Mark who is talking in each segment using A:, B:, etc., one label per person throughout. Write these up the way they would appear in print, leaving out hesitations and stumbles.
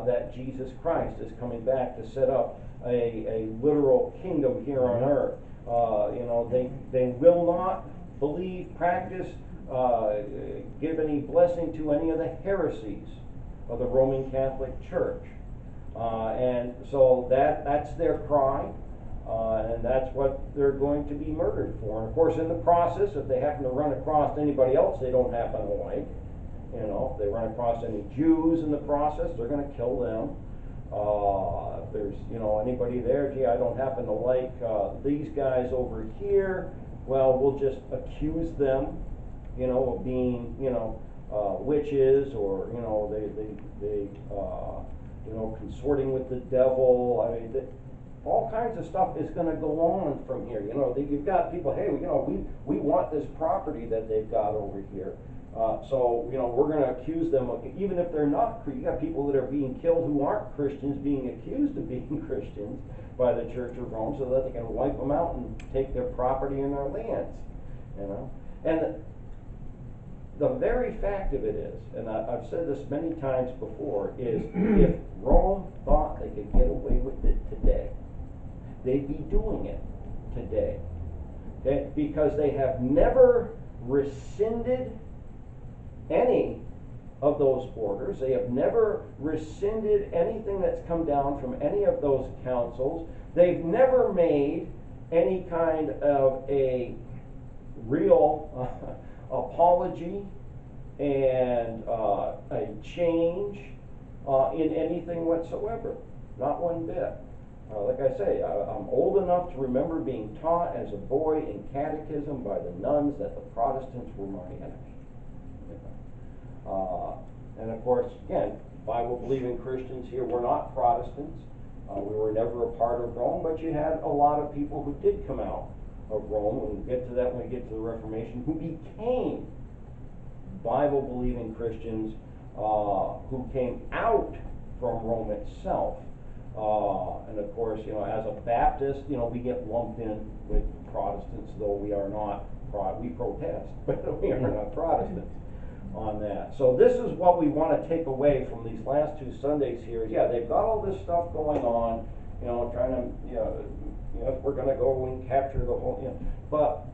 A: that Jesus Christ is coming back to set up a literal kingdom here on earth. They will not believe, practice, give any blessing to any of the heresies of the Roman Catholic Church. And so that's their cry, and that's what they're going to be murdered for. And of course, in the process, if they happen to run across anybody else they don't happen to like, if they run across any Jews in the process, they're going to kill them. If there's, anybody there, gee, I don't happen to like these guys over here, well, we'll just accuse them, of being, witches, or, they consorting with the devil. I mean, all kinds of stuff is going to go on from here. You've got people, hey, we want this property that they've got over here. So we're going to accuse them of, even if they're not, you got people that are being killed who aren't Christians being accused of being Christians by the Church of Rome, so that they can wipe them out and take their property and their lands. And the very fact of it is, and I've said this many times before, is if Rome thought they could get away with it today, they'd be doing it today. Okay? Because they have never rescinded any of those orders. They have never rescinded anything that's come down from any of those councils. They've never made any kind of a real apology and a change in anything whatsoever. Not one bit. Like I say, I'm old enough to remember being taught as a boy in catechism by the nuns that the Protestants were my enemy. And of course, again, Bible-believing Christians here were not Protestants. We were never a part of Rome, but you had a lot of people who did come out of Rome. We'll get to that when we get to the Reformation, who became Bible-believing Christians, who came out from Rome itself. And of course, as a Baptist, we get lumped in with Protestants, though we are not, we protest, but we are not Protestants on that. So this is what we want to take away from these last two Sundays here. Yeah, they've got all this stuff going on, trying to, if we're going to go and capture the whole, but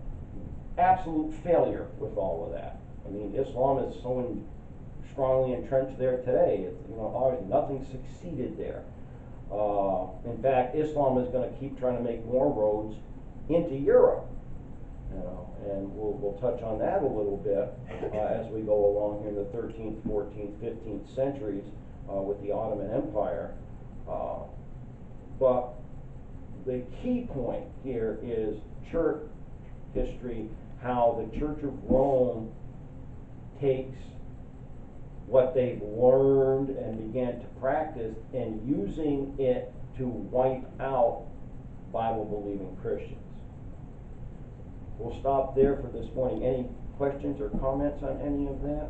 A: absolute failure with all of that. I mean, Islam is so strongly entrenched there today. Obviously nothing succeeded there. In fact, Islam is going to keep trying to make more roads into Europe. And we'll touch on that a little bit as we go along here in the 13th, 14th, 15th centuries with the Ottoman Empire. But the key point here is church history, how the Church of Rome takes what they've learned and began to practice and using it to wipe out Bible-believing Christians. We'll stop there for this morning. Any questions or comments on any of that?